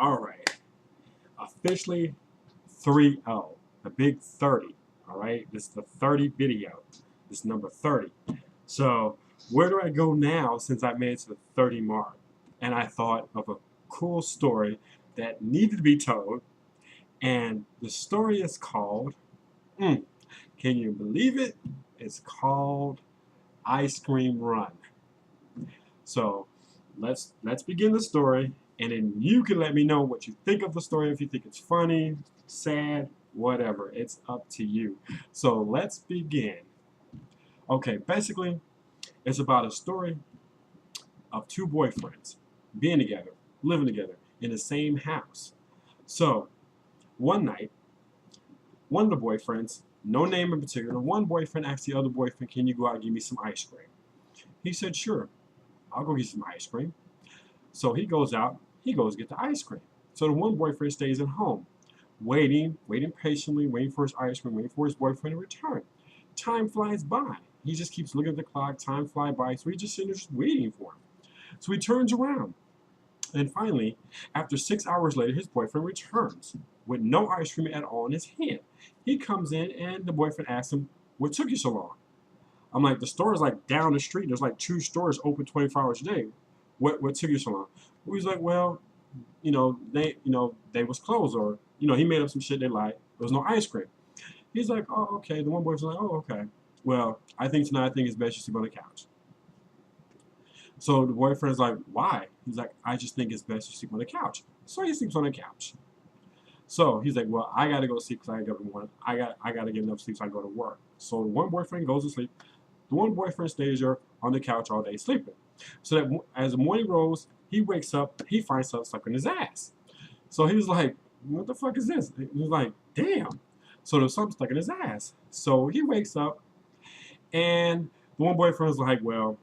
All right. Officially 3-0. The big 30. All right. This is the 30 video. This is number 30. So where do I go now since I made it to the 30 mark? And I thought of a cool story that needed to be told. And the story is called, can you believe it? It's called Ice Cream Run. So let's begin the story, and then you can let me know what you think of the story. If you think it's funny, sad, whatever, it's up to you. So let's begin. Okay, basically, it's about a story of two boyfriends being together, living together in the same house. So one night, one of the boyfriends, no name in particular, one boyfriend asked the other boyfriend, "Can you go out and give me some ice cream?" He said, "Sure, I'll go get some ice cream." So he goes out, he goes get the ice cream. So the one boyfriend stays at home, waiting patiently, waiting for his ice cream, waiting for his boyfriend to return. Time flies by. He just keeps looking at the clock, time flies by, so he's just sitting there just waiting for him. So he turns around, and finally, after 6 hours later, his boyfriend returns with no ice cream at all in his hand. He comes in, and the boyfriend asks him, "What took you so long?" I'm like, "The store is like down the street. There's like two stores open 24 hours a day. What took you so long?" Well, he's like, "Well, they was closed, or he made up some shit they lied. There was no ice cream." He's like, "Oh, okay." The one boy's like, "Oh, okay. Well, I think tonight it's best you sleep on the couch." So the boyfriend's like, "Why?" He's like, "I just think it's best you sleep on the couch." So he sleeps on the couch. So he's like, "Well, I gotta go to sleep because I got one. I gotta get enough sleep so I go to work." So the one boyfriend goes to sleep. The one boyfriend stays there on the couch all day sleeping. So that as the morning rolls, he wakes up, he finds something stuck in his ass. So he was like, "What the fuck is this?" He was like, "Damn." So there's something stuck in his ass. So he wakes up, and the one boyfriend was like, "Well,"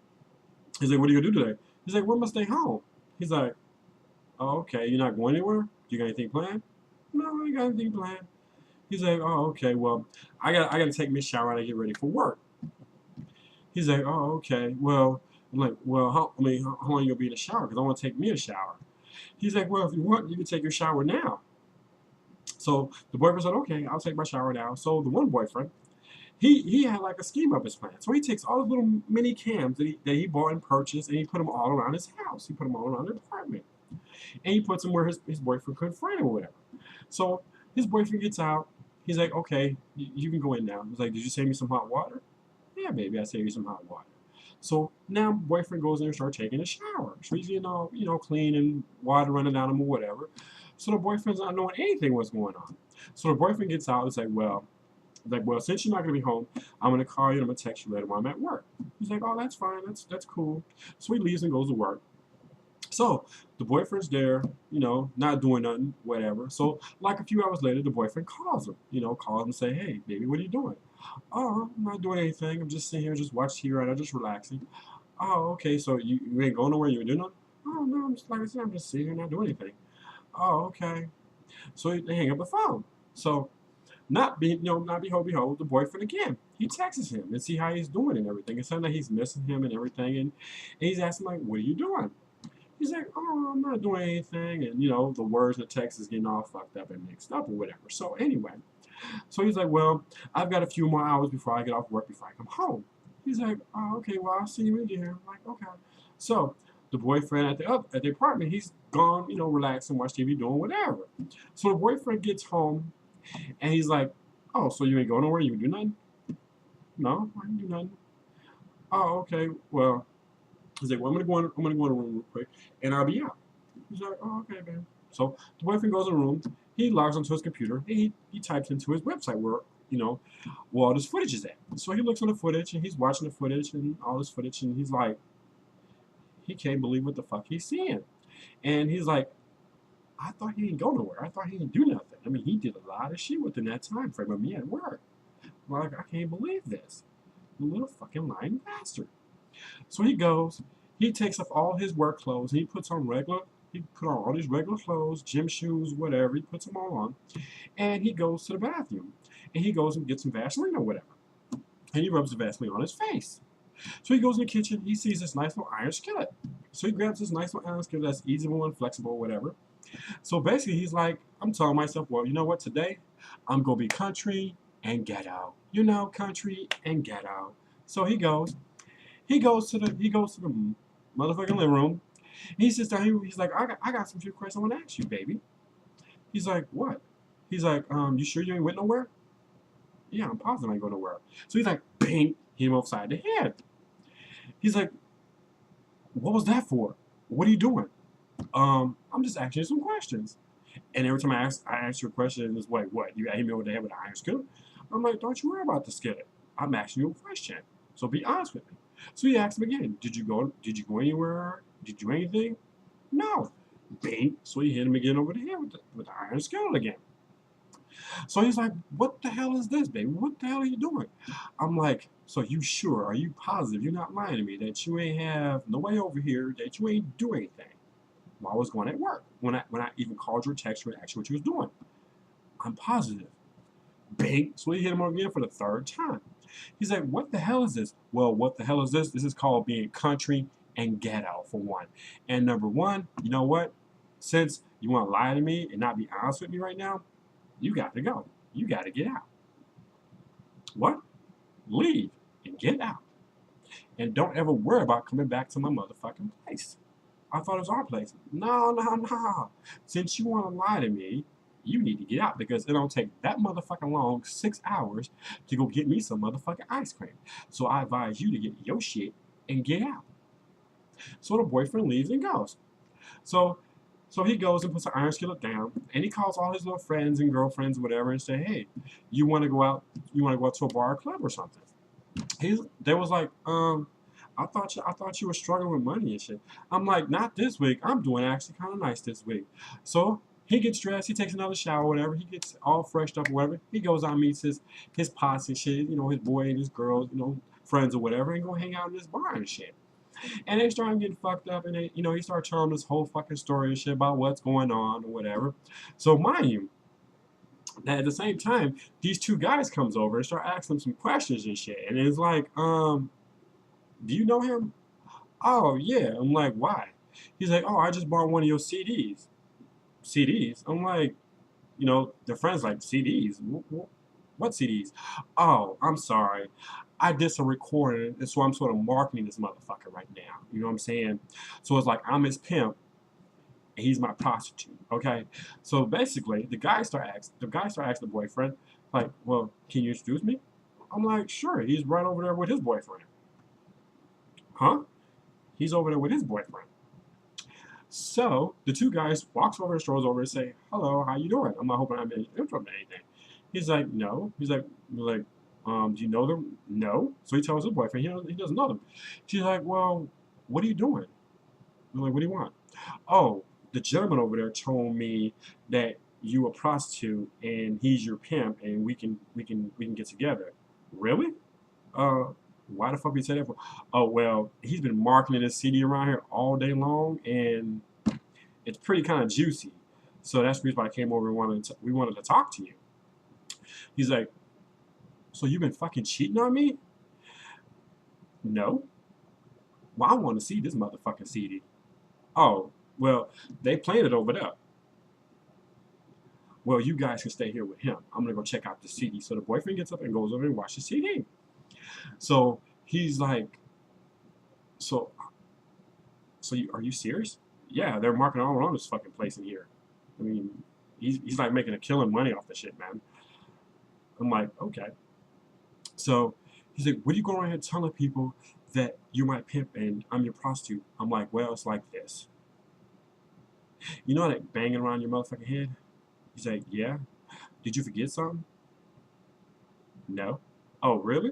he's like, "What are you gonna do today?" He's like, "Well, I'm gonna stay home." He's like, "Oh, okay. You're not going anywhere? You got anything planned?" "No, I ain't got anything planned." He's like, "Oh, okay. Well, I gotta take me a shower and I get ready for work." He's like, "Oh, okay. Well," I'm like, "Well, how long you gonna be in the shower? Because I want to take me a shower." He's like, "Well, if you want, you can take your shower now." So the boyfriend said, "Okay, I'll take my shower now." So the one boyfriend, he had like a scheme up his plan. So he takes all the little mini cams that he bought and purchased, and he put them all around his house. He put them all around the apartment, and he puts them where his boyfriend couldn't find them or whatever. So his boyfriend gets out. He's like, "Okay, you can go in now." He's like, "Did you save me some hot water?" "Yeah, baby, I saved you some hot water." So now boyfriend goes in and starts taking a shower. So he's clean and water running down him or whatever. So the boyfriend's not knowing anything what's going on. So the boyfriend gets out and is like, since you're not gonna be home, I'm gonna call you and I'm gonna text you later while I'm at work. He's like, "Oh, that's fine, that's cool." So he leaves and goes to work. So the boyfriend's there, not doing nothing, whatever. So like a few hours later, the boyfriend calls him, calls him and say, "Hey, baby, what are you doing?" "Oh, I'm not doing anything. I'm just sitting here, just watching TV right now, just relaxing." "Oh, okay. So you ain't going nowhere? You ain't doing nothing?" "Oh, no. I'm just, like I said, I'm just sitting here, not doing anything." "Oh, okay." So they hang up the phone. So not behold, the boyfriend again. He texts him and see how he's doing and everything. It's something that he's missing him and everything, and he's asking like, "What are you doing?" He's like, "Oh, I'm not doing anything," and the words in the text is getting all fucked up and mixed up or whatever. So anyway, so he's like, "Well, I've got a few more hours before I get off work before I come home." He's like, "Oh, okay, well, I'll see you in here." I'm like, "Okay." So the boyfriend at the apartment, he's gone, relaxing, watch TV, doing whatever. So the boyfriend gets home and he's like, "Oh, so you ain't going nowhere? You can do nothing?" "No, I can do nothing." "Oh, okay. Well," he's like, "Well, I'm gonna go in the room real quick and I'll be out." He's like, "Oh, okay, man." So the boyfriend goes in the room, he logs onto his computer, and he types into his website where all this footage is at. So he looks on the footage and he's watching the footage and all this footage, and he's like, he can't believe what the fuck he's seeing. And he's like, "I thought he didn't go nowhere. I thought he didn't do nothing. I mean, he did a lot of shit within that time frame of me at work. I'm like, I can't believe this. The little fucking lying bastard." So he goes, he takes off all his work clothes, and he put on all these regular clothes, gym shoes, whatever, he puts them all on, and he goes to the bathroom, and he goes and gets some Vaseline or whatever, and he rubs the Vaseline on his face. So he goes in the kitchen, he sees this nice little iron skillet. So he grabs this nice little iron skillet that's easy and flexible, whatever, So basically, he's like, I'm telling myself, well, you know what? Today, I'm gonna be country and ghetto. You know, country and ghetto. So he goes to the motherfucking living room. He sits down. He's like, I got some few questions I want to ask you, baby. He's like, what? He's like, you sure you ain't went nowhere? Yeah, I'm positive I ain't go nowhere. So he's like, bang, hit him upside the head. He's like, what was that for? What are you doing? I'm just asking you some questions. And every time I ask you a question, it's like, what? You hit me over the head with an iron skillet? I'm like, don't you worry about the skillet. I'm asking you a question. So be honest with me. So he asked him again, did you go anywhere? Did you do anything? No. Bang. So he hit him again over the head with the iron skillet again. So he's like, what the hell is this, baby? What the hell are you doing? I'm like, so you sure? Are you positive? You're not lying to me that you ain't have no way over here, that you ain't do anything while I was going at work. When I even called you or texted you and asked you what you was doing. I'm positive. Bang. So he hit him again for the third time. He's like, what the hell is this? Well, what the hell is this? This is called being country and ghetto, for one. And number one, you know what? Since you want to lie to me and not be honest with me right now, you got to go. You got to get out. What? Leave and get out. And don't ever worry about coming back to my motherfucking place. I thought it was our place. No, no, no. Since you want to lie to me, you need to get out because it don't take that motherfucking long, 6 hours, to go get me some motherfucking ice cream. So I advise you to get your shit and get out. So the boyfriend leaves and goes. So so he goes and puts the iron skillet down, and he calls all his little friends and girlfriends, whatever, and say, "Hey, you want to go out? You want to go out to a bar or club or something?" They was like, I thought you were struggling with money and shit. I'm like, not this week. I'm doing actually kind of nice this week. So he gets dressed. He takes another shower, whatever. He gets all freshed up, whatever. He goes out and meets his posse and shit. You know, his boy and his girls, you know, friends or whatever, and go hang out in this bar and shit. And they start getting fucked up, and he started telling this whole fucking story and shit about what's going on or whatever. So mind you, at the same time, these two guys comes over and start asking him some questions and shit. And it's like, do you know him? Oh yeah. I'm like, why? He's like, oh, I just bought one of your CDs. CDs? I'm like, their friends like CDs. What CDs? Oh, I'm sorry. I did some recording, and so I'm sort of marketing this motherfucker right now. You know what I'm saying? So it's like I'm his pimp, and he's my prostitute. Okay. So basically, the guy start asking the boyfriend, like, well, can you introduce me? I'm like, sure. He's right over there with his boyfriend. Huh? He's over there with his boyfriend. So the two guys walks over and strolls over and say, "Hello, how you doing?" I'm not hoping I'm interrupting anything. He's like, "No." Do you know them? No. So he tells his boyfriend he doesn't know them. She's like, "Well, what are you doing?" I'm like, "What do you want?" Oh, the gentleman over there told me that you a prostitute and he's your pimp and we can get together. Really? Uh, why the fuck we say that for? Oh well, he's been marketing this CD around here all day long, and it's pretty kind of juicy. So that's the reason why I came over and we wanted to talk to you. He's like, so you've been fucking cheating on me? No. Well, I want to see this motherfucking CD. Oh, well, they playing it over there. Well, you guys can stay here with him. I'm gonna go check out the CD. So the boyfriend gets up and goes over and watches the CD. So he's like, so are you serious? Yeah, they're marketing all around this fucking place in here. I mean, he's like making a killing money off the shit, man. I'm like, okay. So he's like, what are you going around here telling people that you're my pimp and I'm your prostitute? I'm like, well, it's like this. You know that banging around your motherfucking head? He's like, yeah. Did you forget something? No. Oh, really?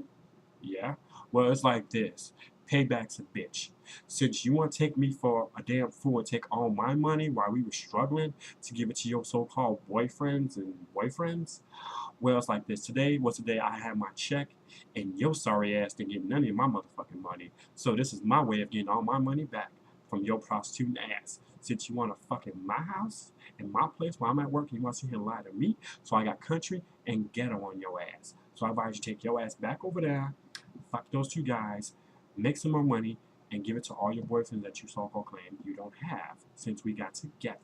Yeah. Well, it's like this. Payback's a bitch. Since you want to take me for a damn fool and take all my money while we were struggling to give it to your so-called boyfriends and boyfriends, well, it's like this. Today was the day I had my check, and your sorry ass didn't get none of my motherfucking money. So this is my way of getting all my money back from your prostitute ass. Since you want to fuck in my house, in my place where I'm at work, and you want to sit here and lie to me, so I got country and ghetto on your ass. So I advise you take your ass back over there, fuck those two guys, make some more money, and give it to all your boyfriends that you so-called claim you don't have since we got together.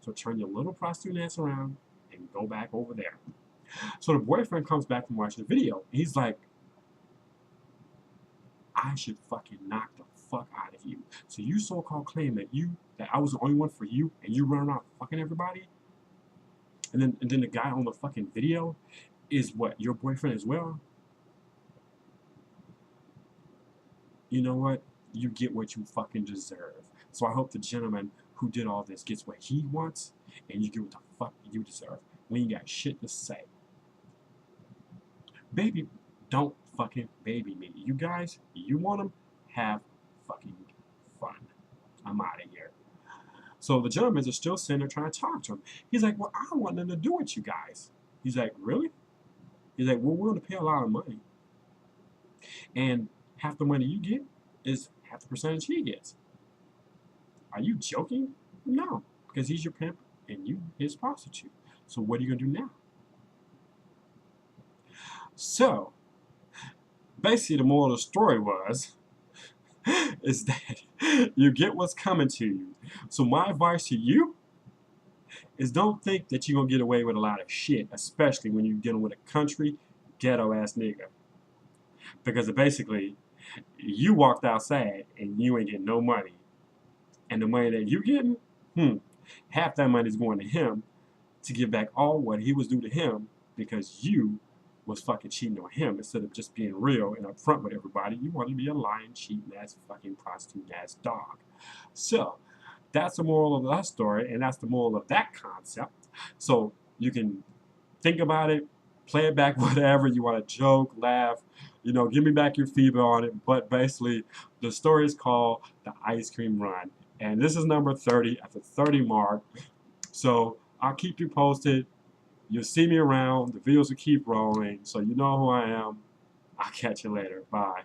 So So turn your little prostitute ass around and go back over there. So the boyfriend comes back from watching the video. And he's like, I should fucking knock the fuck out of you. So you so-called claim that I was the only one for you, and you run around fucking everybody? And then the guy on the fucking video is what, your boyfriend as well? You know what? You get what you fucking deserve. So I hope the gentleman who did all this gets what he wants, and you get what the fuck you deserve. We ain't got shit to say. Baby, don't fucking baby me. You guys, you want them? Have fucking fun. I'm out of here. So the gentlemen are still sitting there trying to talk to him. He's like, well, I don't want nothing to do with you guys. He's like, really? He's like, well, we're going to pay a lot of money. And half the money you get is half the percentage he gets. Are you joking? No, because he's your pimp and you his prostitute. So what are you going to do now? So, basically the moral of the story was, is that you get what's coming to you. So my advice to you is don't think that you're going to get away with a lot of shit, especially when you're dealing with a country ghetto-ass nigga. Because basically, you walked outside and you ain't getting no money. And the money that you getting, half that money is going to him to give back all what he was due to him because you was fucking cheating on him instead of just being real and upfront with everybody. You wanted to be a lying, cheating ass, fucking prostitute ass dog. So that's the moral of that story, and that's the moral of that concept. So you can think about it, play it back, whatever you want to joke, laugh, you know, give me back your fever on it. But basically, the story is called The Ice Cream Run, and this is number 30 at the 30 mark. So I'll keep you posted. You'll see me around. The videos will keep rolling. So you know who I am. I'll catch you later. Bye.